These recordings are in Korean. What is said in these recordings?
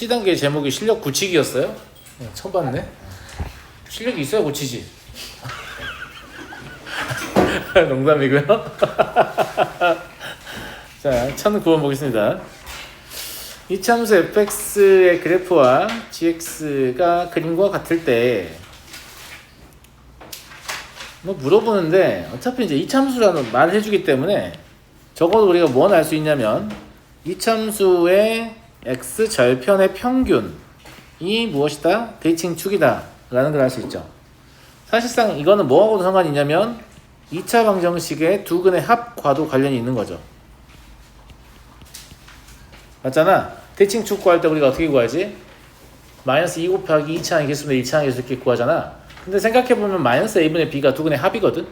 C단계 제목이 실력 굳히기였어요? 처음 봤네. 실력이 있어야 고치지. 농담이고요. 자, 1009번 보겠습니다. 이참수 fx의 그래프와 gx가 그림과 같을 때 뭐 물어보는데 어차피 이제 이참수라는 말을 해주기 때문에 적어도 우리가 뭘 알 수 있냐면 이참수의 x 절편의 평균이 무엇이다? 대칭축이다 라는 걸 알 수 있죠. 사실상 이거는 뭐하고도 상관이 있냐면 2차 방정식의 두 근의 합과도 관련이 있는 거죠. 맞잖아. 대칭축 구할 때 우리가 어떻게 구하지? 마이너스 2 곱하기 2차항의 개수분의 1차항의 개수 이렇게 구하잖아. 근데 생각해보면 마이너스 a분의 b가 두 근의 합이거든?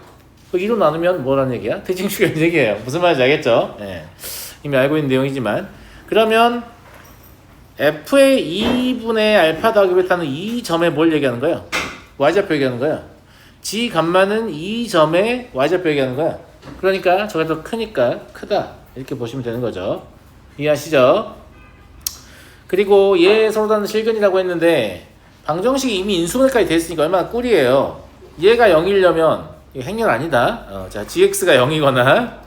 그 2로 나누면 뭐라는 얘기야? 대칭축이라는 얘기예요. 무슨 말인지 알겠죠? 예. 이미 알고 있는 내용이지만 그러면 f의 2분의 알파 더하기 베타는 이 점에 뭘 얘기하는 거야? y좌표 얘기하는 거야. g 감마는 이 점에 y좌표 얘기하는 거야. 그러니까 저게 더 크니까 크다 이렇게 보시면 되는 거죠. 이해하시죠? 그리고 얘 서로 다른 실근이라고 했는데 방정식이 이미 인수분해까지 됐으니까 얼마나 꿀이에요. 얘가 0이려면 이거 행렬 아니다. 자, gx가 0이거나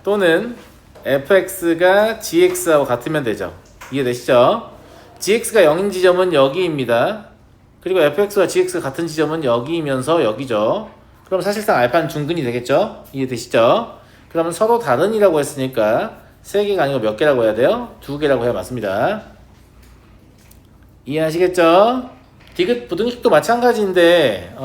또는 fx가 gx하고 같으면 되죠. 이해되시죠? gx가 0인 지점은 여기입니다. 그리고 fx와 gx가 같은 지점은 여기이면서 여기죠. 그럼 사실상 알파는 중근이 되겠죠? 이해되시죠? 그러면 서로 다른이라고 했으니까 3개가 아니고 몇 개라고 해야 돼요? 2개라고 해야 맞습니다. 이해하시겠죠? 디귿 부등식도 마찬가지인데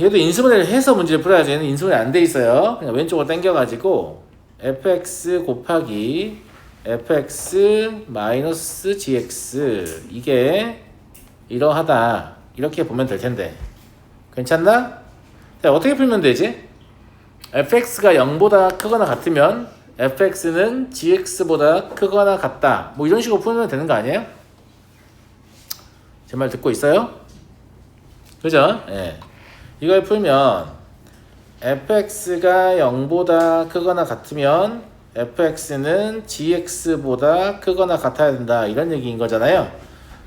얘도 인수분해를 해서 문제를 풀어야지. 얘는 인수분해 안 돼 있어요. 그냥 왼쪽으로 당겨가지고 fx 곱하기 fx 마이너스 gx 이게 이러하다 이렇게 보면 될 텐데 괜찮나? 자, 어떻게 풀면 되지? fx가 0보다 크거나 같으면 fx는 gx보다 크거나 같다 뭐 이런 식으로 풀면 되는 거 아니에요? 제 말 듣고 있어요? 그죠? 예. 이걸 풀면 fx가 0보다 크거나 같으면 fx는 gx보다 크거나 같아야 된다 이런 얘기인 거잖아요.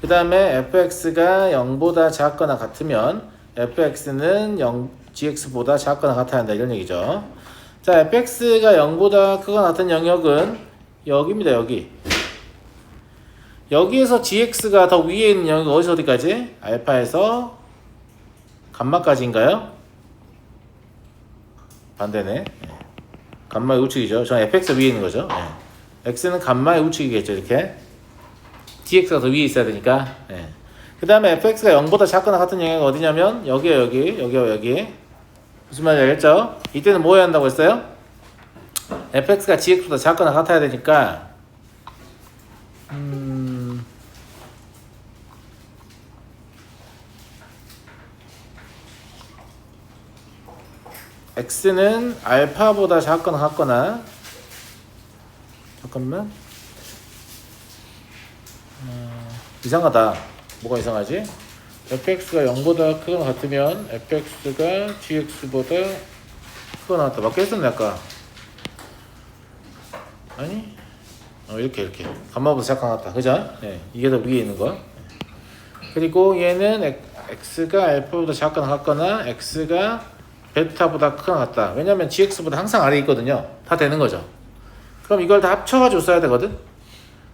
그 다음에 fx가 0보다 작거나 같으면 fx는 gx보다 작거나 같아야 한다 이런 얘기죠. 자, fx가 0보다 크거나 같은 영역은 여기입니다. 여기에서 gx가 더 위에 있는 영역이 어디서 어디까지? 알파에서 감마까지인가요? 반대네. 감마의 우측이죠. 저는 fx가 위에 있는 거죠. x는 감마의 우측이겠죠. 이렇게 dx가 더 위에 있어야 되니까. 그 다음에 fx가 0보다 작거나 같은 영역이 어디냐면 여기요. 여기. 무슨 말인지 알겠죠? 이때는 뭐 해야 한다고 했어요? fx가 gx보다 작거나 같아야 되니까 x는 알파보다 작거나 같거나 잠깐만 이상하다. 뭐가 이상하지? fx가 0보다 크거나 같으면 fx가 gx보다 크거나 같다. 맞게 했었네 아까. 아니? 이렇게 감마보다 작거나 같다. 그죠? 이게 더 위에 있는 거. 그리고 얘는 x가 알파보다 작거나 같거나 x가 베타보다 크거나 같다. 왜냐면 gx보다 항상 아래에 있거든요. 다 되는 거죠. 그럼 이걸 다 합쳐가지고 써야 되거든.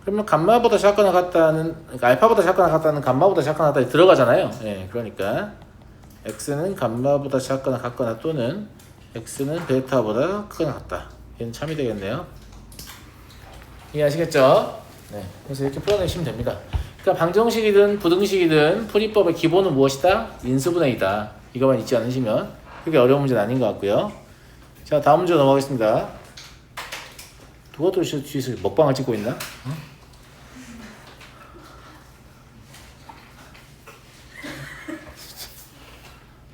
그러면 감마보다 작거나 같다는 그러니까 알파보다 작거나 같다는 감마보다 작거나 같다 들어가잖아요. 그러니까 x는 감마보다 작거나 같거나 또는 x는 베타보다 크거나 같다. 얘는 참이 되겠네요. 이해하시겠죠? 그래서 이렇게 풀어내시면 됩니다. 그러니까 방정식이든 부등식이든 풀이법의 기본은 무엇이다? 인수분해이다. 이거만 잊지 않으시면 그게 어려운 문제는 아닌 것 같고요. 자, 다음 문제 넘어가겠습니다. 누가 또 뒤에서 먹방을 찍고 있나?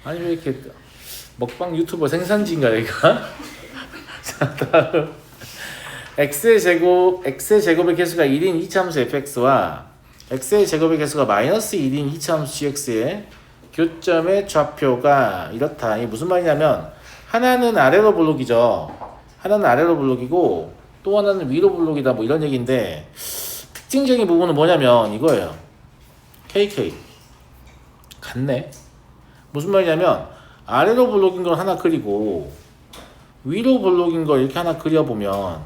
아니 왜 이렇게 먹방 유튜버 생산지인가 여기가? 자, 다음 x의 제곱의 개수가 1인 이차함수 fx와 x의 제곱의 개수가 마이너스 1인 이차함수 gx의 교점의 좌표가 이렇다. 이게 무슨 말이냐면 하나는 아래로 블록이죠. 하나는 아래로 블록이고 또 하나는 위로 블록이다 뭐 이런 얘기인데 특징적인 부분은 뭐냐면 이거예요. KK 같네. 무슨 말이냐면 아래로 블록인 걸 하나 그리고 위로 블록인 걸 이렇게 하나 그려보면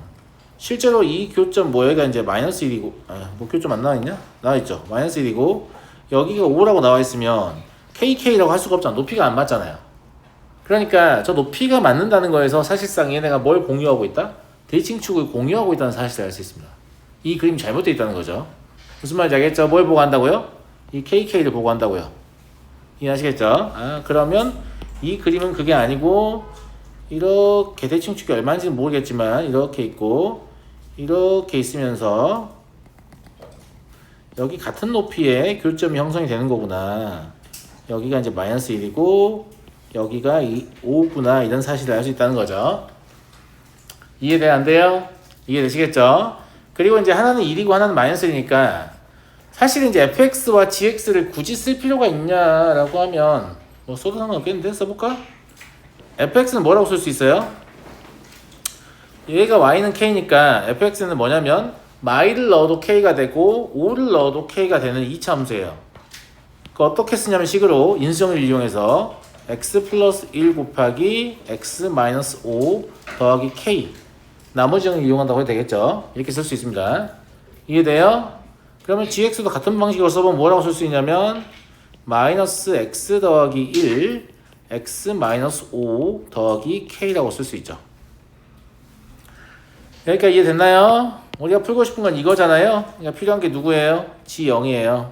실제로 이 교점 뭐얘가 이제 마이너스 1이고 뭐 교점 안 나와있냐? 나와있죠. 마이너스 1이고 여기가 5라고 나와있으면 KK라고 할 수가 없잖아. 높이가 안 맞잖아요. 그러니까 저 높이가 맞는다는 거에서 사실상 얘네가 뭘 공유하고 있다? 대칭축을 공유하고 있다는 사실을 알 수 있습니다. 이 그림이 잘못되어 있다는 거죠. 무슨 말인지 알겠죠? 뭘 보고 한다고요? 이 KK를 보고 한다고요. 이해하시겠죠? 그러면 이 그림은 그게 아니고 이렇게 대칭축이 얼마인지는 모르겠지만 이렇게 있고 이렇게 있으면서 여기 같은 높이의 교점이 형성이 되는 거구나. 여기가 이제 마이너스 1이고 여기가 5구나 이런 사실을 알 수 있다는 거죠. 이해돼 안 돼요? 이해되시겠죠? 그리고 이제 하나는 1이고 하나는 마이너스 1이니까 사실 이제 fx와 gx를 굳이 쓸 필요가 있냐라고 하면 뭐 써도 상관없겠는데 써볼까? fx는 뭐라고 쓸 수 있어요? 얘가 y는 k니까 fx는 뭐냐면 my를 넣어도 k가 되고 5를 넣어도 k가 되는 2차 함수예요. 그 어떻게 쓰냐면 식으로 인수정리를 이용해서 x 플러스 1 곱하기 x 마이너스 5 더하기 k 나머지 정리를 이용한다고 해도 되겠죠. 이렇게 쓸 수 있습니다. 이해돼요? 그러면 gx도 같은 방식으로 써보면 뭐라고 쓸 수 있냐면 마이너스 x 더하기 1 x 마이너스 5 더하기 k라고 쓸 수 있죠. 그러니까 이해됐나요? 우리가 풀고 싶은 건 이거잖아요. 그러니까 필요한 게 누구예요? g0이에요.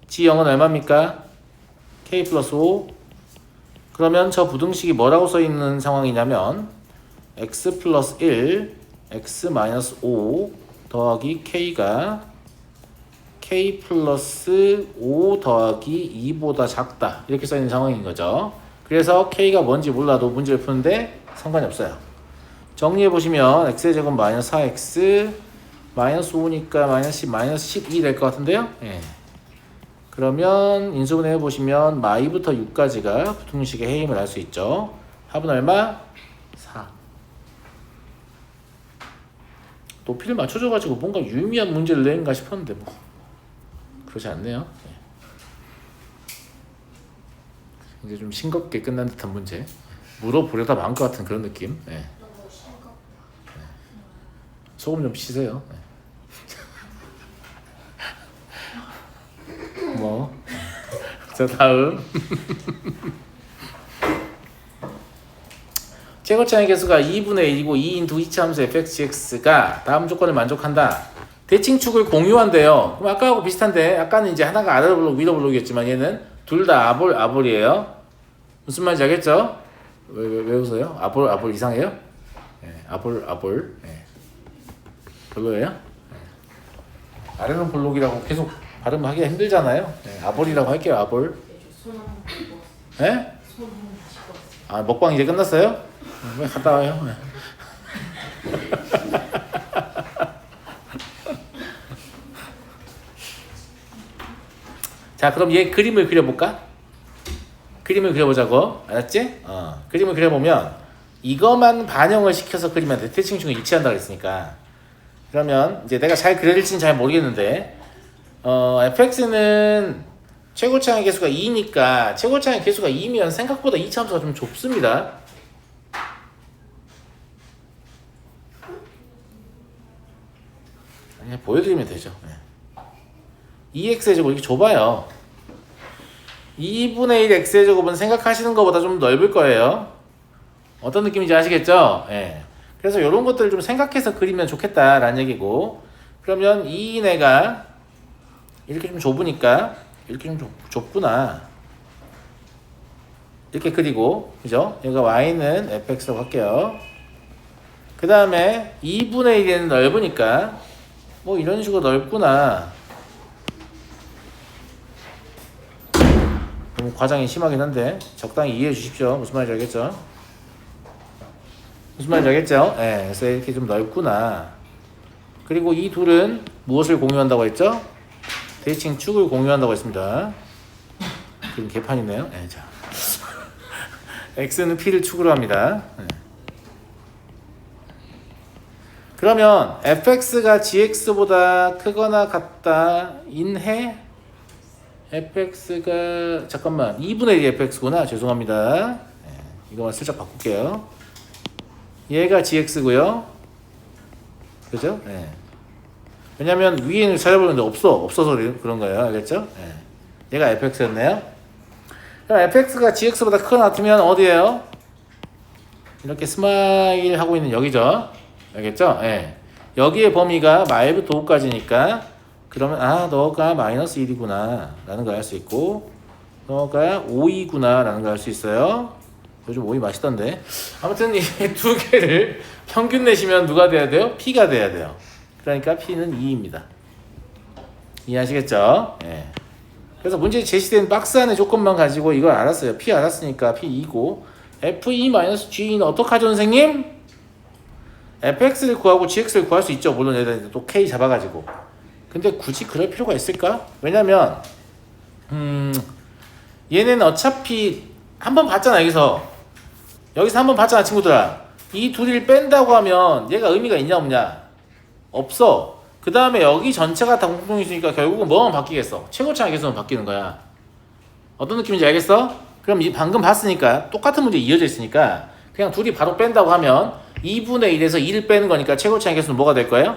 g0은 얼마입니까? k 플러스 5. 그러면 저 부등식이 뭐라고 써있는 상황이냐면 x 플러스 1 x 마이너스 5 더하기 k가 k 플러스 5 더하기 2보다 작다 이렇게 써있는 상황인 거죠. 그래서 k가 뭔지 몰라도 문제를 푸는데 상관이 없어요. 정리해보시면 x의 제곱 마이너스 4x 마이너스 5니까 마이너스 12 될 것 같은데요. 예. 그러면 인수분해 해보시면 마이부터 6까지가 부등식의 해임을 알 수 있죠. 합은 얼마? 4. 높이를 맞춰줘가지고 뭔가 유의미한 문제를 내는가 싶었는데 뭐 그렇지 않네요. 이제 좀 싱겁게 끝난 듯한 문제. 물어보려다 마음 것 같은 그런 느낌. 네. 소금 좀 씻으세요. 뭐. 자, 다음. 최고차의 개수가 2분의 1이고 2인 두 이차 함수 fxgx가 다음 조건을 만족한다. 대칭축을 공유한대요. 그럼 아까하고 비슷한데 아까는 이제 하나가 아래로 블록 위로 블록이었지만 얘는 둘 다 아볼이에요. 무슨 말인지 알겠죠? 왜 웃어요? 아볼 이상해요? 네, 아볼. 네. 별로예요? 네. 아래로 블록이라고 계속 발음하기가 힘들잖아요. 네, 아볼이라고 할게요. 아볼. 네? 먹방 이제 끝났어요? 왜 갔다 와요? 네. 자, 그럼 얘 그림을 그려볼까? 그림을 그려보자고. 알았지? 그림을 그려보면 이거만 반영을 시켜서 그리면 돼. 대칭축을 일치한다고 했으니까. 그러면 이제 내가 잘 그려질지는 잘 모르겠는데 fx는 최고차의 개수가 2니까 최고차의 개수가 2면 생각보다 2차 함수가 좀 좁습니다. 그냥 보여드리면 되죠. 2x의 제곱 이렇게 좁아요. 2분의 1 x의 제곱은 생각하시는 것보다 좀 넓을 거예요. 어떤 느낌인지 아시겠죠? 예. 그래서 이런 것들을 좀 생각해서 그리면 좋겠다라는 얘기고, 그러면 이 애가 이렇게 좀 좁으니까 이렇게 좀 좁구나 이렇게 그리고, 그죠? 얘가 y는 fx라고 할게요. 그 다음에 2분의 1에는 넓으니까 뭐 이런 식으로 넓구나. 너무 과장이 심하긴 한데 적당히 이해해 주십시오. 무슨 말인지 알겠죠? 무슨 말인지 알겠죠? 네, 그래서 이렇게 좀 넓구나. 그리고 이 둘은 무엇을 공유한다고 했죠? 대칭축을 공유한다고 했습니다. 그럼 개판이네요. 네, 자. x는 p를 축으로 합니다. 네. 그러면 fx가 gx보다 크거나 같다 인해 fx가 잠깐만 2분의 1이 fx구나. 죄송합니다. 네, 이거만 살짝 바꿀게요. 얘가 gx고요. 그죠? 네. 왜냐면 위에는 찾아보는데 없어서 그런 거예요. 알겠죠? 네. 얘가 fx였네요. 그럼 fx가 gx보다 크거나 같으면 어디예요? 이렇게 스마일 하고 있는 여기죠. 알겠죠? 예. 여기의 범위가 마일부터 5까지니까 그러면 너가 마이너스 1이구나 라는 걸 알 수 있고 너가 5이구나 라는 걸 알 수 있어요. 요즘 5이 맛있던데. 아무튼 이 두 개를 평균 내시면 누가 돼야 돼요? P가 돼야 돼요. 그러니까 P는 2입니다. 이해하시겠죠? 예. 그래서 문제 제시된 박스 안에 조건만 가지고 이걸 알았어요. P 알았으니까 P 2고 Fe-G는 어떡하죠 선생님? fx를 구하고 gx를 구할 수 있죠. 물론 얘들 또 k 잡아가지고. 근데 굳이 그럴 필요가 있을까? 왜냐면 얘는 어차피 한번 봤잖아. 여기서 한번 봤잖아 친구들아. 이 둘을 뺀다고 하면 얘가 의미가 있냐 없냐? 없어. 그 다음에 여기 전체가 다 공통이 있으니까 결국은 뭐만 바뀌겠어? 최고차의 개수만 바뀌는 거야. 어떤 느낌인지 알겠어? 그럼 이 방금 봤으니까 똑같은 문제 이어져 있으니까 그냥 둘이 바로 뺀다고 하면 2분의 1에서 2를 빼는 거니까 최고차의 개수는 뭐가 될 거예요?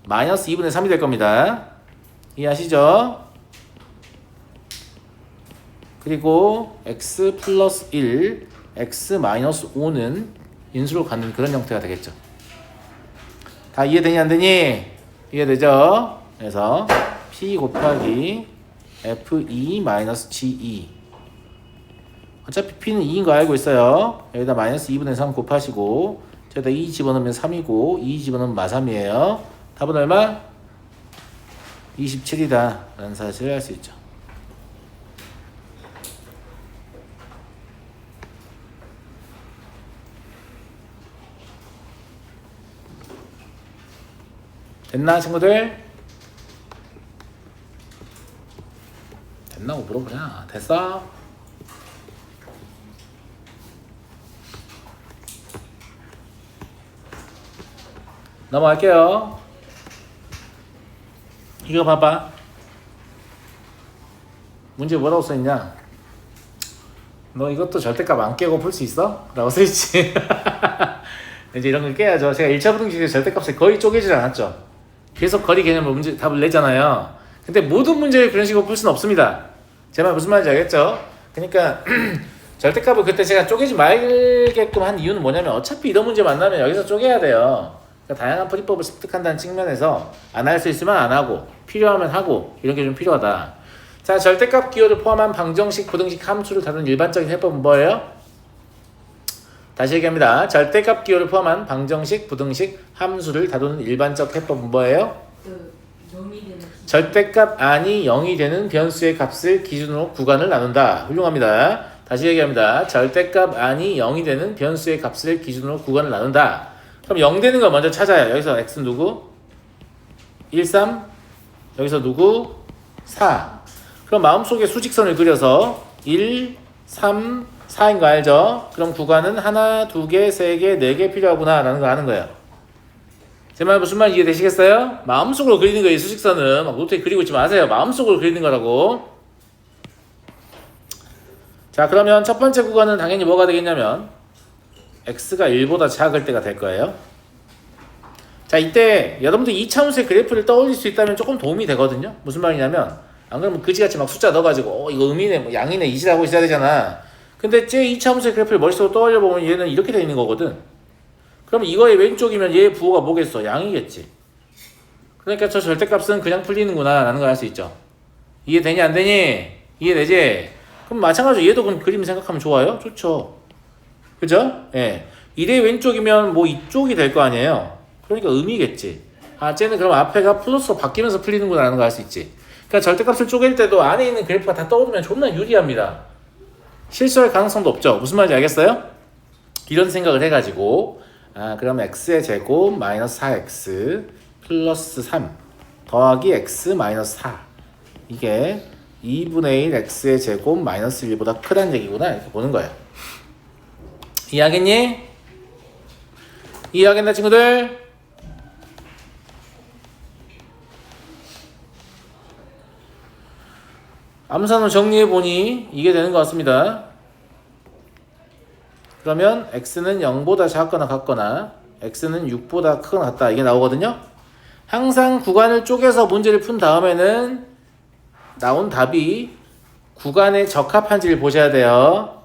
마이너스 2분의 3이 될 겁니다. 이해하시죠? 그리고 x 플러스 1, x 마이너스 5는 인수로 갖는 그런 형태가 되겠죠. 다 이해되니 안 되니? 이해되죠? 그래서 p 곱하기 f2 마이너스 g2 어차피 p는 2인 거 알고 있어요. 여기다 마이너스 2분의 3 곱하시고 저기다 2 집어넣으면 3이고 2 집어넣으면 마3이에요. 답은 얼마? 27이다 라는 사실을 알 수 있죠. 됐나 친구들? 됐나고 물어보자. 됐어? 넘어갈게요. 이거 봐봐. 문제 뭐라고 써있냐? 너 이것도 절대값 안 깨고 풀 수 있어? 라고 써있지. 이제 이런 걸 깨야죠. 제가 1차 부등식에서 절대값을 거의 쪼개질 않았죠. 계속 거리 개념으로 문제 답을 내잖아요. 근데 모든 문제를 그런 식으로 풀 수는 없습니다. 제 말 무슨 말인지 알겠죠? 그러니까 절대값을 그때 제가 쪼개지 말게끔 한 이유는 뭐냐면 어차피 이런 문제 만나면 여기서 쪼개야 돼요. 그러니까 다양한 풀이법을 습득한다는 측면에서 안 할 수 있으면 안 하고 필요하면 하고 이런 게 좀 필요하다. 자, 절대값 기호를 포함한 방정식, 부등식, 함수를 다루는 일반적인 해법은 뭐예요? 다시 얘기합니다. 절대값 기호를 포함한 방정식, 부등식, 함수를 다루는 일반적 해법은 뭐예요? 절대값 안이 0이 되는 변수의 값을 기준으로 구간을 나눈다. 훌륭합니다. 다시 얘기합니다. 절대값 안이 0이 되는 변수의 값을 기준으로 구간을 나눈다. 그럼 0 되는 걸 먼저 찾아요. 여기서 x 누구? 1, 3. 여기서 누구? 4. 그럼 마음속에 수직선을 그려서 1, 3, 4인 거 알죠? 그럼 구간은 하나, 두 개, 세 개, 네 개 필요하구나 라는 거 아는 거예요. 제 말 무슨 말 이해되시겠어요? 마음속으로 그리는 거예요. 수직선은 막 노트에 그리고 있지 마세요. 마음속으로 그리는 거라고. 자, 그러면 첫 번째 구간은 당연히 뭐가 되겠냐면 x가 1보다 작을 때가 될 거예요. 자, 이때 여러분들 2차함수의 그래프를 떠올릴 수 있다면 조금 도움이 되거든요. 무슨 말이냐면 안 그러면 그지같이 막 숫자 넣어가지고 이거 음이네 뭐 양이네 이시라고 있어야 되잖아. 근데 제 2차함수의 그래프를 머릿속으로 떠올려보면 얘는 이렇게 돼 있는 거거든. 그럼 이거의 왼쪽이면 얘의 부호가 뭐겠어? 양이겠지. 그러니까 저 절대값은 그냥 풀리는구나 라는 걸 알 수 있죠. 이해되니 안 되니? 이해되지? 그럼 마찬가지로 얘도 그럼 그림 생각하면 좋아요? 좋죠. 그죠? 예. 이래 왼쪽이면 뭐 이쪽이 될 거 아니에요. 그러니까 음이겠지. 아, 쟤는 그럼 앞에가 플러스로 바뀌면서 풀리는구나 라는 걸 알 수 있지. 그러니까 절대값을 쪼갤 때도 안에 있는 그래프가 다 떠오르면 존나 유리합니다. 실수할 가능성도 없죠. 무슨 말인지 알겠어요? 이런 생각을 해가지고 그럼 x의 제곱 마이너스 4x 플러스 3 더하기 x 마이너스 4 이게 2분의 1 x의 제곱 마이너스 1보다 크다는 얘기구나 이렇게 보는 거예요. 이해하겠니? 이해하겠나 친구들? 암산을 정리해보니 이게 되는 것 같습니다. 그러면 x는 0보다 작거나 같거나 x는 6보다 크거나 같다 이게 나오거든요. 항상 구간을 쪼개서 문제를 푼 다음에는 나온 답이 구간에 적합한지를 보셔야 돼요.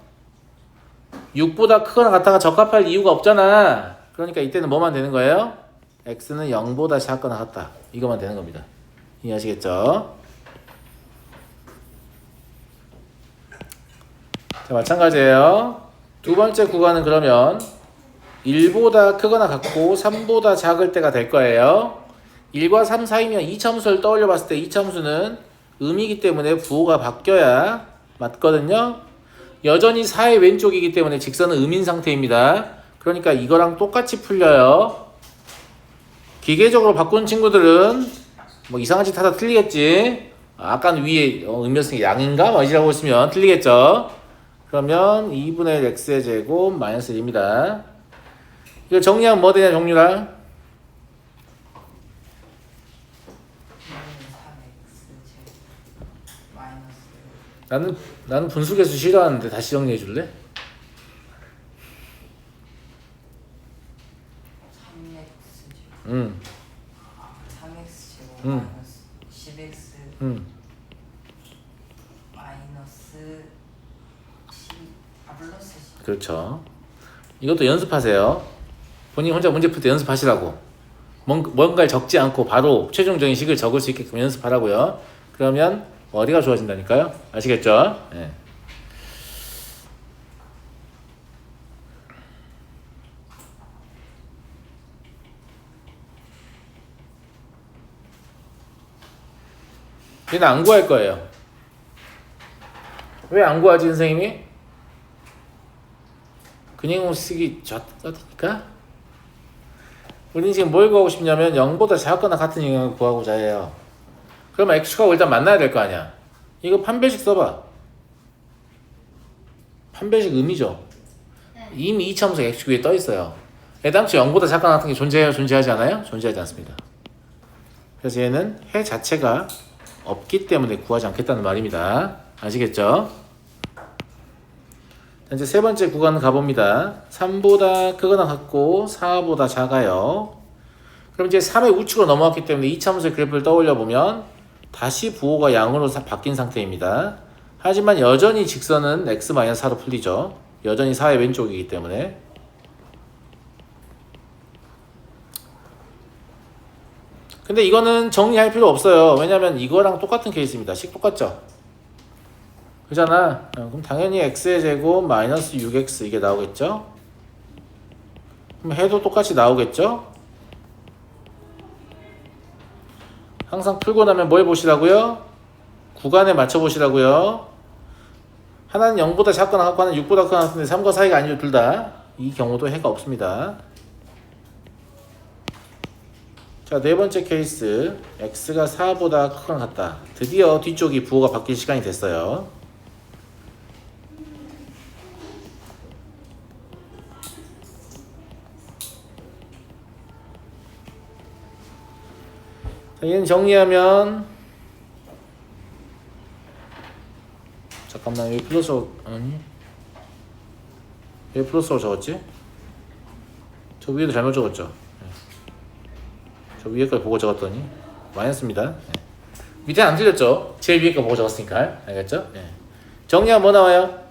6보다 크거나 같다가 적합할 이유가 없잖아. 그러니까 이때는 뭐만 되는 거예요? x는 0보다 작거나 같다 이거만 되는 겁니다. 이해하시겠죠? 자, 마찬가지예요. 두 번째 구간은 그러면 1보다 크거나 같고 3보다 작을 때가 될 거예요. 1과 3 사이면 이차함수를 떠올려 봤을 때 이차함수는 음이기 때문에 부호가 바뀌어야 맞거든요. 여전히 4의 왼쪽이기 때문에 직선은 음인 상태입니다. 그러니까 이거랑 똑같이 풀려요. 기계적으로 바꾼 친구들은 뭐 이상한 짓 하다 틀리겠지. 아까는 위에 음이었으니까 양인가? 뭐 이라고 했으면 틀리겠죠. 그러면 2분의 1 x의 제곱 마이너스 1입니다. 이거 정리하면 뭐 되냐 정리랑? 나는 분수계수 싫어하는데 다시 정리해 줄래? 3x 제곱 3x 제곱 마이너스 10x 마이너스 10 플러스 10. 그렇죠. 이것도 연습하세요. 본인 혼자 문제 풀 때 연습하시라고. 뭔가를 적지 않고 바로 최종적인 식을 적을 수 있게끔 연습하라고요. 그러면 어디가 좋아진다니까요? 아시겠죠? 네. 얘는 안 구할 거예요. 왜 안 구하지 선생님이? 근형을 쓰기 좋다니까? 우리는 지금 뭘 구하고 싶냐면 0보다 작거나 같은 영역을 구하고자 해요. 그러면 x축하고 일단 만나야 될 거 아니야. 이거 판별식 써봐. 판별식 음이죠. 이미 이차함수 x축 위에 떠 있어요. 애당초 0보다 작거나 같은 게 존재해요? 존재하지 않아요? 존재하지 않습니다. 그래서 얘는 해 자체가 없기 때문에 구하지 않겠다는 말입니다. 아시겠죠? 이제 세 번째 구간 가봅니다. 3보다 크거나 같고 4보다 작아요. 그럼 이제 3의 우측으로 넘어왔기 때문에 이차함수의 그래프를 떠올려 보면 다시 부호가 양으로 바뀐 상태입니다. 하지만 여전히 직선은 x-4로 풀리죠. 여전히 4의 왼쪽이기 때문에. 근데 이거는 정리할 필요 없어요. 왜냐면 이거랑 똑같은 케이스입니다. 식 똑같죠? 그잖아. 그럼 당연히 x의 제곱 마이너스 6x 이게 나오겠죠? 그럼 해도 똑같이 나오겠죠? 항상 풀고 나면 뭐 해보시라고요? 구간에 맞춰보시라고요. 하나는 0보다 작거나 같고 하나는 6보다 크거나 같은데 3과 사이가 아니죠 둘 다. 이 경우도 해가 없습니다. 자, 네 번째 케이스. x가 4보다 크거나 같다. 드디어 뒤쪽이 부호가 바뀔 시간이 됐어요. 자, 얘는 정리하면 잠깐만 왜 플러스로 아니 왜 플러스로 적었지? 저 위에도 잘못 적었죠? 네. 저 위에 걸 보고 적었더니 마이너스입니다. 네. 밑에 안 틀렸죠? 제일 위에 거 보고 적었으니까 알겠죠? 네. 정리하면 뭐 나와요?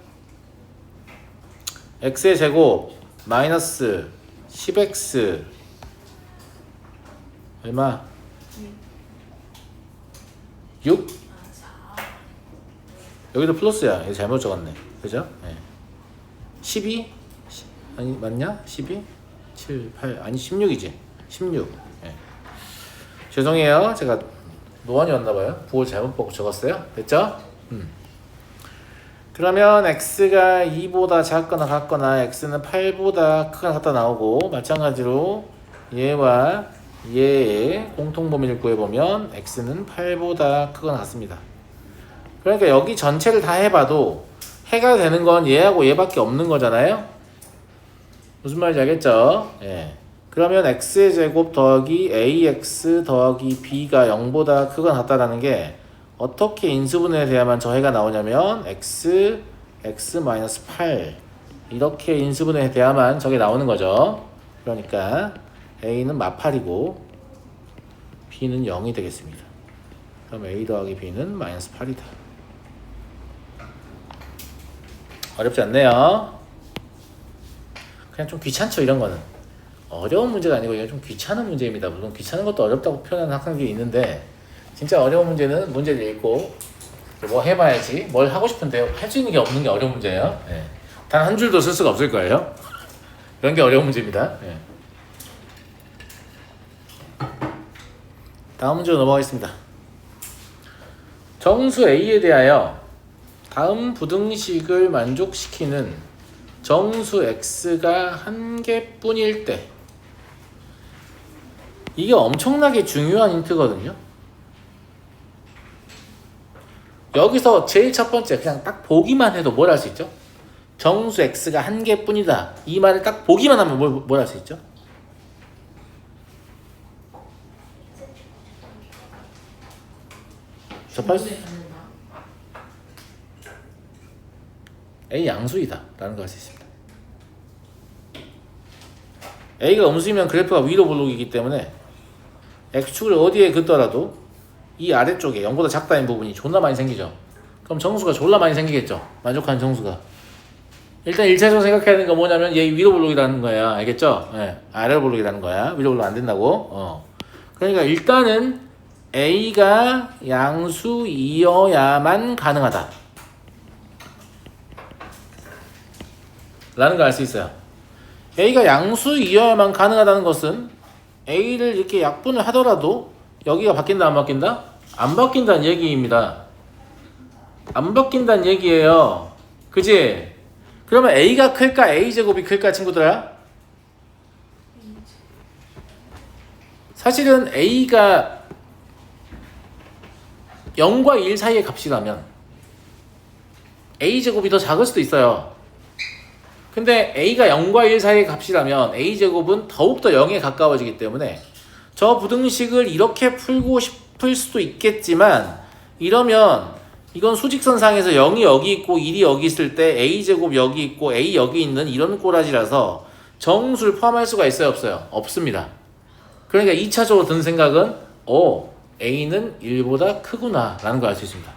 x의 제곱 마이너스 10x 얼마? 6? 여기도 플러스야. 이거 잘못 적었네. 그죠? 네. 12? 아니 맞냐? 12? 7, 8 아니 16이지. 16. 네. 죄송해요. 제가 노안이 왔나봐요. 부호 잘못 보고 적었어요. 됐죠? 그러면 x가 2보다 작거나 같거나 x는 8보다 크거나 같다 나오고 마찬가지로 얘와 얘의 공통 범위를 구해보면 x는 8보다 크거나 같습니다. 그러니까 여기 전체를 다 해봐도 해가 되는 건 얘하고 얘밖에 없는 거잖아요. 무슨 말인지 알겠죠? 예. 그러면 x의 제곱 더하기 ax 더하기 b가 0보다 크거나 같다라는 게 어떻게 인수분해에 대야만 저 해가 나오냐면 x, x-8 이렇게 인수분해에 대야만 저게 나오는 거죠. 그러니까 a는 마팔이고 b는 0이 되겠습니다. 그럼 a 더하기 b는 -8이다. 어렵지 않네요. 그냥 좀 귀찮죠, 이런 거는. 어려운 문제가 아니고 이게 좀 귀찮은 문제입니다. 물론 귀찮은 것도 어렵다고 표현하는 학생들이 있는데 진짜 어려운 문제는 문제를 읽고 뭐 해봐야지 뭘 하고 싶은데 할 수 있는 게 없는 게 어려운 문제예요. 예. 단 한 줄도 쓸 수가 없을 거예요. 그런 게 어려운 문제입니다. 예. 다음 문제로 넘어가겠습니다. 정수 A에 대하여 다음 부등식을 만족시키는 정수 X가 한 개뿐일 때 이게 엄청나게 중요한 힌트거든요. 여기서 제일 첫 번째 그냥 딱 보기만 해도 뭘 할 수 있죠? 정수 X가 한 개뿐이다. 이 말을 딱 보기만 하면 뭘 할 수 있죠? 접할 수 A 양수이다 라는 걸 할 수 있습니다. A가 음수이면 그래프가 위로 볼록이기 때문에 X축을 어디에 긋더라도 이 아래쪽에 0보다 작다는 부분이 존나 많이 생기죠. 그럼 정수가 졸라 많이 생기겠죠. 만족하는 정수가. 일단 1차적으로 생각해야 되는 건 뭐냐면 얘 위로 볼록이라는 거야. 알겠죠? 네. 아래로 볼록이라는 거야. 위로 볼록 안 된다고. 그러니까 일단은 A가 양수이어야만 가능하다 라는 걸 알 수 있어요. A가 양수이어야만 가능하다는 것은 A를 이렇게 약분을 하더라도 여기가 바뀐다 안 바뀐다? 안 바뀐다는 얘기입니다. 안 바뀐다는 얘기예요. 그지? 그러면 A가 클까 A제곱이 클까 친구들아? 사실은 A가 0과 1 사이의 값이라면 A제곱이 더 작을 수도 있어요. 근데 A가 0과 1 사이의 값이라면 A제곱은 더욱더 0에 가까워지기 때문에 저 부등식을 이렇게 풀고 싶을 수도 있겠지만 이러면 이건 수직선상에서 0이 여기 있고 1이 여기 있을 때 A제곱 여기 있고 A 여기 있는 이런 꼬라지라서 정수를 포함할 수가 있어요 없어요? 없습니다. 그러니까 2차적으로 든 생각은 A는 1보다 크구나 라는 걸 알 수 있습니다.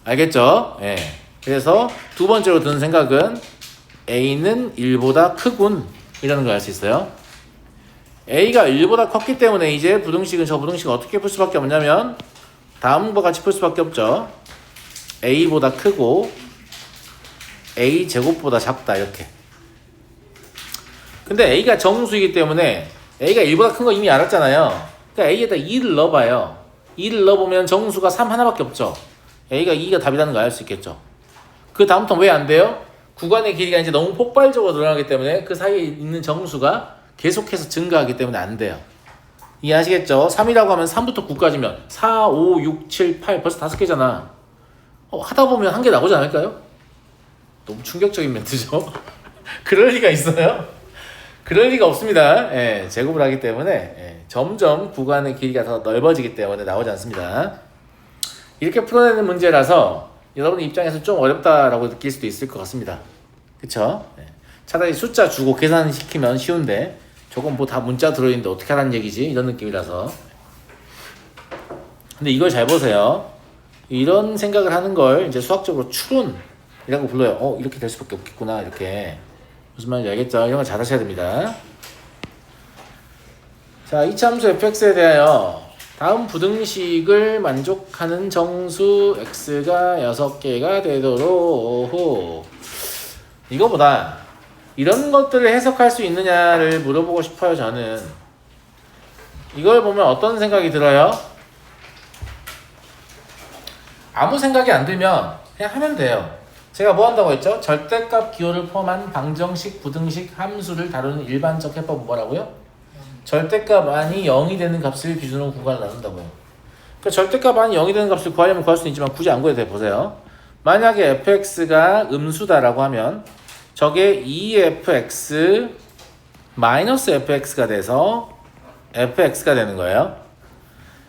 알겠죠? 예. 그래서 두 번째로 든 생각은 A는 1보다 크군 이라는 걸 알 수 있어요. A가 1보다 컸기 때문에 이제 부등식은 저 부등식을 어떻게 풀 수밖에 없냐면 다음과 같이 풀 수밖에 없죠. A보다 크고 A 제곱보다 작다 이렇게. 근데 A가 정수이기 때문에 A가 1보다 큰 거 이미 알았잖아요. 그러니까 A에다 2를 넣어봐요. 2를 넣어보면 정수가 3 하나밖에 없죠. A가 2가 답이라는 걸 알 수 있겠죠. 그 다음부터 왜 안 돼요? 구간의 길이가 이제 너무 폭발적으로 늘어나기 때문에 그 사이에 있는 정수가 계속해서 증가하기 때문에 안 돼요. 이해하시겠죠? 3이라고 하면 3부터 9까지면 4, 5, 6, 7, 8 벌써 5개잖아. 하다 보면 한 개 나오지 않을까요? 너무 충격적인 멘트죠? 그럴 리가 있어요? 그럴 리가 없습니다. 예, 제곱을 하기 때문에 점점 구간의 길이가 더 넓어지기 때문에 나오지 않습니다. 이렇게 풀어내는 문제라서 여러분 입장에서 좀 어렵다라고 느낄 수도 있을 것 같습니다. 그쵸? 차라리 숫자 주고 계산시키면 쉬운데 저건 뭐 다 문자 들어있는데 어떻게 하라는 얘기지? 이런 느낌이라서. 근데 이걸 잘 보세요. 이런 생각을 하는 걸 이제 수학적으로 추론이라고 불러요. 이렇게 될 수밖에 없겠구나. 이렇게. 무슨 말인지 알겠죠? 이런 걸 잘 하셔야 됩니다. 자, 이차함수 fx에 대하여 다음 부등식을 만족하는 정수 x가 6개가 되도록 이거보다 이런 것들을 해석할 수 있느냐를 물어보고 싶어요. 저는 이걸 보면 어떤 생각이 들어요? 아무 생각이 안 들면 그냥 하면 돼요. 제가 뭐 한다고 했죠? 절대값 기호를 포함한 방정식, 부등식, 함수를 다루는 일반적 해법은 뭐라고요? 절대값 안이 0이 되는 값을 기준으로 구간을 나눈다고요. 그러니까 절대값 안이 0이 되는 값을 구하려면 구할 수 있지만 굳이 안 구해도 돼. 보세요. 만약에 fx가 음수다라고 하면 저게 2fx fx가 돼서 fx가 되는 거예요.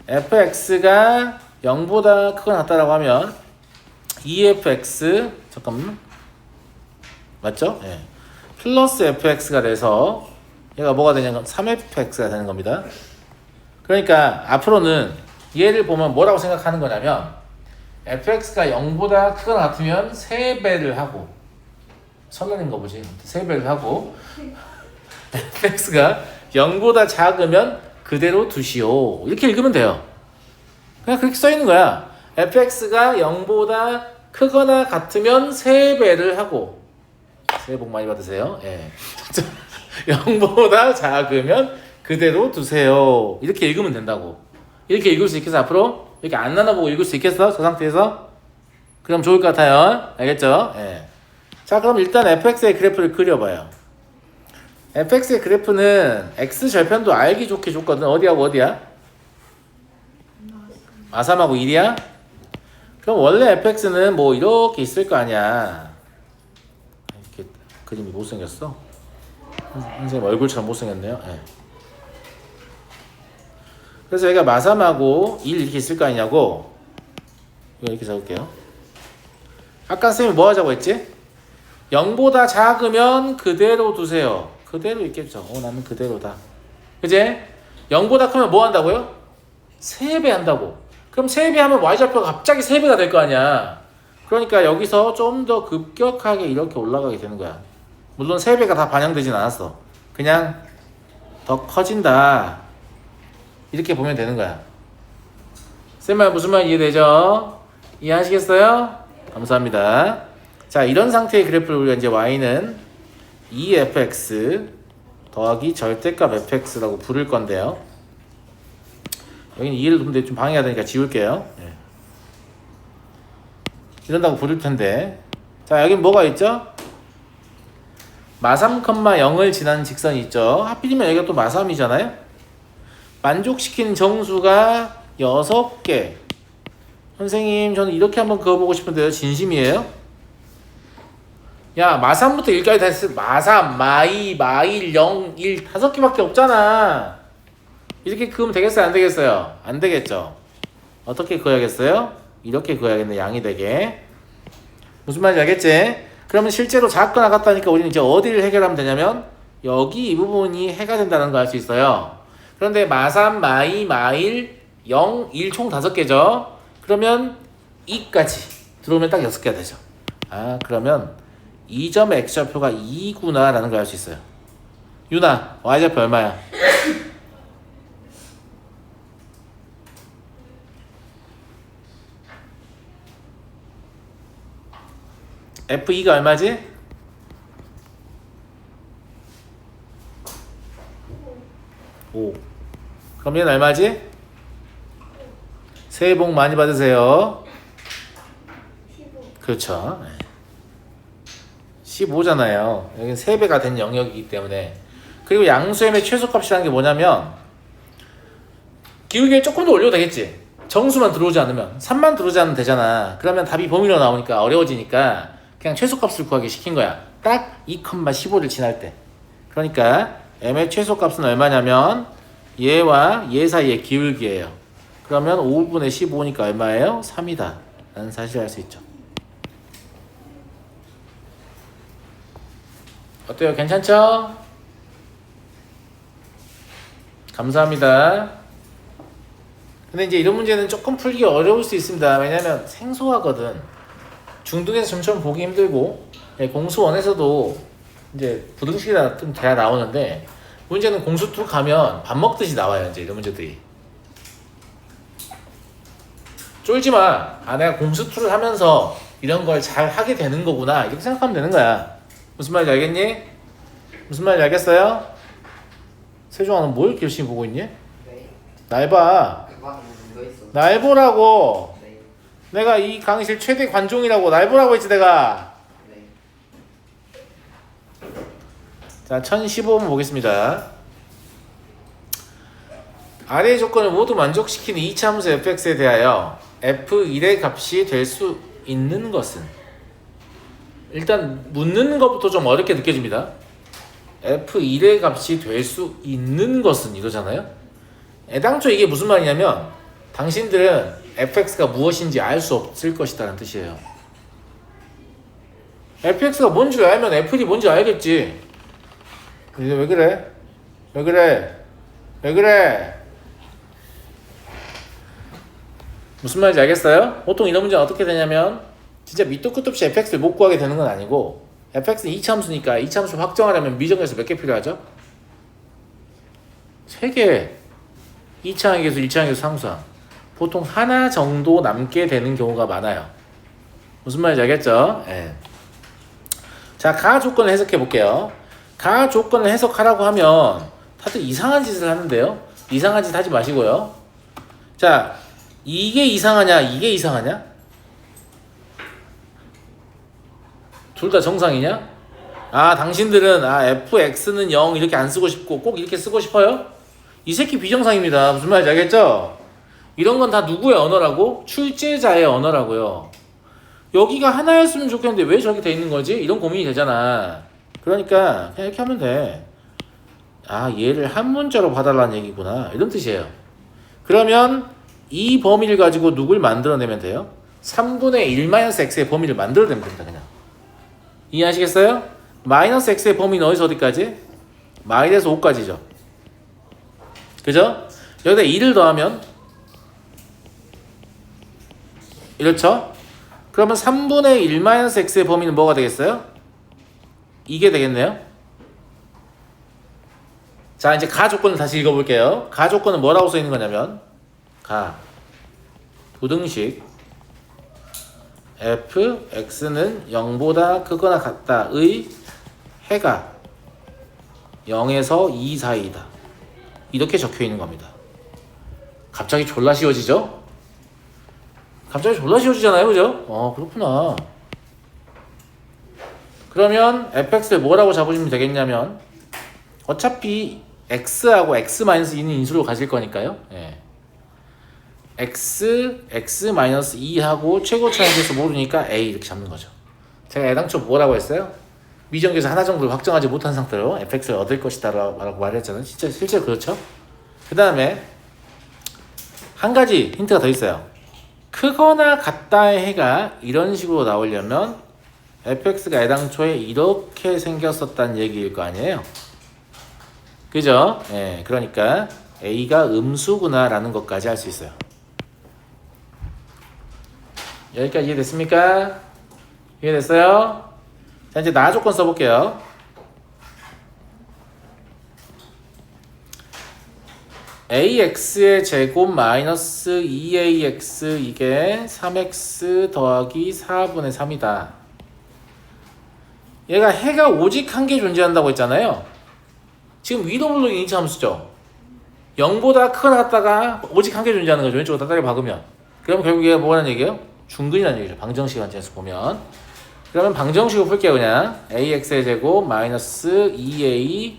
fx가 0보다 크거나 같다라고 하면 2fx 잠깐만 맞죠? 예. 플러스 fx가 돼서 얘가 뭐가 되냐면 3fx가 되는 겁니다. 그러니까 앞으로는 얘를 보면 뭐라고 생각하는 거냐면 fx가 0보다 크거나 같으면 3배를 하고 설레는 거 보지 3배를 하고 fx가 0보다 작으면 그대로 두시오 이렇게 읽으면 돼요. 그냥 그렇게 써 있는 거야. fx가 0보다 크거나 같으면 3배를 하고 새해 복 많이 받으세요. 예. 0보다 작으면 그대로 두세요. 이렇게 읽으면 된다고. 이렇게 읽을 수 있겠어 앞으로? 이렇게 안 나눠보고 읽을 수 있겠어? 저 상태에서? 그럼 좋을 것 같아요. 알겠죠? 예. 자 그럼 일단 fx의 그래프를 그려봐요. fx의 그래프는 x절편도 알기 좋게 줬거든. 어디하고 어디야? 마삼하고 1이야? 그럼 원래 fx는 뭐 이렇게 있을 거 아니야. 이렇게 그림이 못생겼어. 선생님 얼굴처럼 못생겼네요. 네. 그래서 얘가 마삼하고 1 이렇게 있을 거 아니냐고. 이거 이렇게 적을게요. 아까 선생님이 뭐 하자고 했지? 0보다 작으면 그대로 두세요. 그대로 있겠죠. 나는 그대로다. 그제? 0보다 크면 뭐 한다고요? 3배 한다고. 그럼 3배 하면 y좌표가 갑자기 3배가 될 거 아니야. 그러니까 여기서 좀 더 급격하게 이렇게 올라가게 되는 거야. 물론 3배가 다 반영되진 않았어. 그냥 더 커진다. 이렇게 보면 되는 거야. 쌤말 무슨 말 이해되죠? 이해하시겠어요? 감사합니다. 자, 이런 상태의 그래프를 우리가 이제 y는 2fx 더하기 절대값 fx라고 부를 건데요. 여기는 2를 두면 좀 방해가 되니까 지울게요. 네. 이런다고 부를 텐데. 자, 여긴 뭐가 있죠? 마3, 0을 지나는 직선이 있죠. 하필이면 여기가 또 마3이잖아요. 만족시키는 정수가 6개. 선생님, 저는 이렇게 한번 그어보고 싶은데요. 진심이에요? 야, 마3부터 1까지 다 했을 때 마3, 마2, 마1, 0, 1 5개밖에 없잖아. 이렇게 그으면 되겠어요? 안 되겠어요? 안 되겠죠? 어떻게 그어야겠어요? 이렇게 그어야겠네. 양이 되게. 무슨 말인지 알겠지? 그러면 실제로 작거나 같다니까 우리는 이제 어디를 해결하면 되냐면 여기 이 부분이 해가 된다는 걸 알 수 있어요. 그런데 마3, 마2, 마1, 0, 1 총 5개죠? 그러면 2까지 들어오면 딱 6개가 되죠. 아, 그러면 이 점의 x좌표가 2구나 라는 걸 알 수 있어요. 유나, y좌표 얼마야? F2가 얼마지? 5. 그럼 얘는 얼마지? 새해 복 많이 받으세요. 15. 그렇죠. 15잖아요. 여기는 3배가 된 영역이기 때문에. 그리고 양수엠의 최소값이라는 게 뭐냐면 기울기를 조금 더 올려도 되겠지. 정수만 들어오지 않으면 3만 들어오지 않으면 되잖아. 그러면 답이 범위로 나오니까 어려워지니까 그냥 최소값을 구하기 시킨 거야. 딱 2,15를 지날 때. 그러니까 m의 최소값은 얼마냐면 얘와 얘 사이의 기울기예요. 그러면 5분의 15니까 얼마예요? 3이다 라는 사실을 알 수 있죠. 어때요? 괜찮죠? 감사합니다. 근데 이제 이런 문제는 조금 풀기 어려울 수 있습니다. 왜냐면 생소하거든. 중등에서 점점 보기 힘들고 공수1에서도 이제 부등식이 좀 돼야 나오는데 문제는 공수2 가면 밥 먹듯이 나와요. 이제 이런 문제들이. 쫄지 마. 아, 내가 공수2를 하면서 이런 걸 잘 하게 되는 거구나. 이렇게 생각하면 되는 거야. 무슨 말인지 알겠니? 무슨 말인지 알겠어요? 세종아, 너 뭘 이렇게 열심히 보고 있니? 네. 날 봐. 뭐 있어? 날 보라고. 네. 내가 이 강의실 최대 관종이라고 날 보라고 했지 내가. 네. 자, 1015번 보겠습니다. 아래의 조건을 모두 만족시키는 이차 함수 fx에 대하여 f1의 값이 될 수 있는 것은, 일단 묻는 것부터 좀 어렵게 느껴집니다. f1의 값이 될 수 있는 것은 이거잖아요. 애당초 이게 무슨 말이냐면 당신들은 fx가 무엇인지 알 수 없을 것이다라는 뜻이에요. fx가 뭔지 알면 fd이 뭔지 알겠지. 근데 왜 그래? 왜 그래? 왜 그래? 무슨 말인지 알겠어요? 보통 이런 문제는 어떻게 되냐면 진짜 밑도 끝도 없이 fx를 못 구하게 되는 건 아니고 fx는 2차 함수니까 2차 함수 확정하려면 미정에서 몇 개 필요하죠? 3개. 2차 항계수, 1차 항계수 상수항. 보통 하나 정도 남게 되는 경우가 많아요. 무슨 말인지 알겠죠? 예. 자, 가 조건을 해석해 볼게요. 가 조건을 해석하라고 하면 다들 이상한 짓을 하는데요. 이상한 짓 하지 마시고요. 자, 이게 이상하냐, 이게 이상하냐? 둘 다 정상이냐? 아, 당신들은 fx는 0 이렇게 안 쓰고 싶고 꼭 이렇게 쓰고 싶어요? 이 새끼 비정상입니다. 무슨 말인지 알겠죠? 이런 건 다 누구의 언어라고? 출제자의 언어라고요. 여기가 하나였으면 좋겠는데 왜 저렇게 돼 있는 거지? 이런 고민이 되잖아. 그러니까 그냥 이렇게 하면 돼. 아, 얘를 한 문자로 봐달라는 얘기구나. 이런 뜻이에요. 그러면 이 범위를 가지고 누굴 만들어내면 돼요? 3분의 1-x의 범위를 만들어내면 됩니다. 그냥. 이해하시겠어요? 마이너스 x의 범위는 어디서 어디까지? 마이너스 5까지죠. 그죠? 여기다 2를 더하면 이렇죠? 그러면 3분의 1-x의 범위는 뭐가 되겠어요? 이게 되겠네요. 자, 이제 가 조건을 다시 읽어볼게요. 가 조건은 뭐라고 써있는 거냐면 가 부등식 fx는 0보다 크거나 같다의 해가 0에서 2 사이이다. 이렇게 적혀있는 겁니다. 갑자기 졸라 쉬워지죠? 갑자기 졸라 쉬워지잖아요. 그죠? 그렇구나. 그러면 fx를 뭐라고 잡으시면 되겠냐면 어차피 x하고 x-2는 인수로 가질 거니까요. 예. x-2하고 최고차에 대해서 모르니까 a 이렇게 잡는 거죠. 제가 애당초 뭐라고 했어요? 미정계에서 하나 정도를 확정하지 못한 상태로 fx를 얻을 것이다 라고 말했잖아요. 진짜 실제로 그렇죠? 그 다음에 한 가지 힌트가 더 있어요. 크거나 같다의 해가 이런 식으로 나오려면 fx가 애당초에 이렇게 생겼었다는 얘기일 거 아니에요? 그죠? 예, 그러니까 a가 음수구나 라는 것까지 알 수 있어요. 여기까지 이해됐습니까? 이해됐어요? 자, 이제 나 조건 써볼게요. ax의 제곱 마이너스 2ax 이게 3x 더하기 4분의 3이다. 얘가 해가 오직 한 개 존재한다고 했잖아요. 지금 위도 물론 인치 함수죠. 0보다 크거나 같다가 오직 한 개 존재하는 거죠. 왼쪽으로 따다리 박으면. 그럼 결국 얘가 뭐라는 얘기예요? 중근이라는 얘기죠. 방정식 관점에서 보면. 그러면 방정식으로 풀게요. 그냥 ax의 제곱 마이너스 2a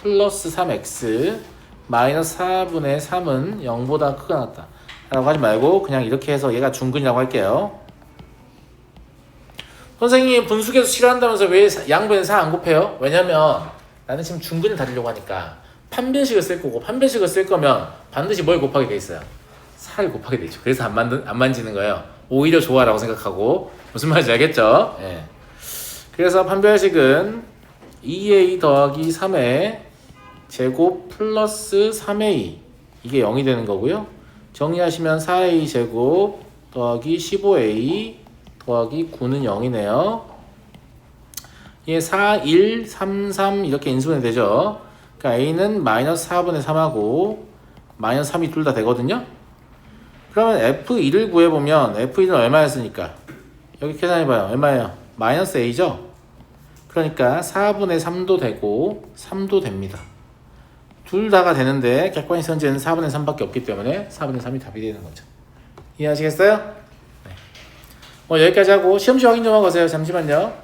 플러스 3x 마이너스 4분의 3은 0보다 크거나 같다 라고 하지 말고 그냥 이렇게 해서 얘가 중근이라고 할게요. 선생님이 분수계수 싫어한다면서 왜 양변에 4 안 곱해요? 왜냐면 나는 지금 중근을 다리려고 하니까 판별식을 쓸 거고 판별식을 쓸 거면 반드시 뭘 곱하게 돼 있어요? 4를 곱하게 돼 있죠. 그래서 안 만지는 거예요. 오히려 좋아라고 생각하고. 무슨 말인지 알겠죠? 예. 그래서 판별식은 2a 더하기 3의 제곱 플러스 3a 이게 0이 되는 거고요. 정리하시면 4a 제곱 더하기 15a 더하기 9는 0이네요. 이게 4, 1, 3, 3 이렇게 인수분해 되죠. 그러니까 a는 마이너스 4분의 3하고 마이너스 3이 둘 다 되거든요. 그러면 f2를 구해보면 f2는 얼마였으니까 여기 계산해봐요. 얼마예요? 마이너스 a죠? 그러니까 4분의 3도 되고 3도 됩니다. 둘 다가 되는데 객관식 선지에는 4분의 3밖에 없기 때문에 4분의 3이 답이 되는 거죠. 이해하시겠어요? 네. 여기까지 하고 시험지 확인 좀 하고 가세요. 잠시만요.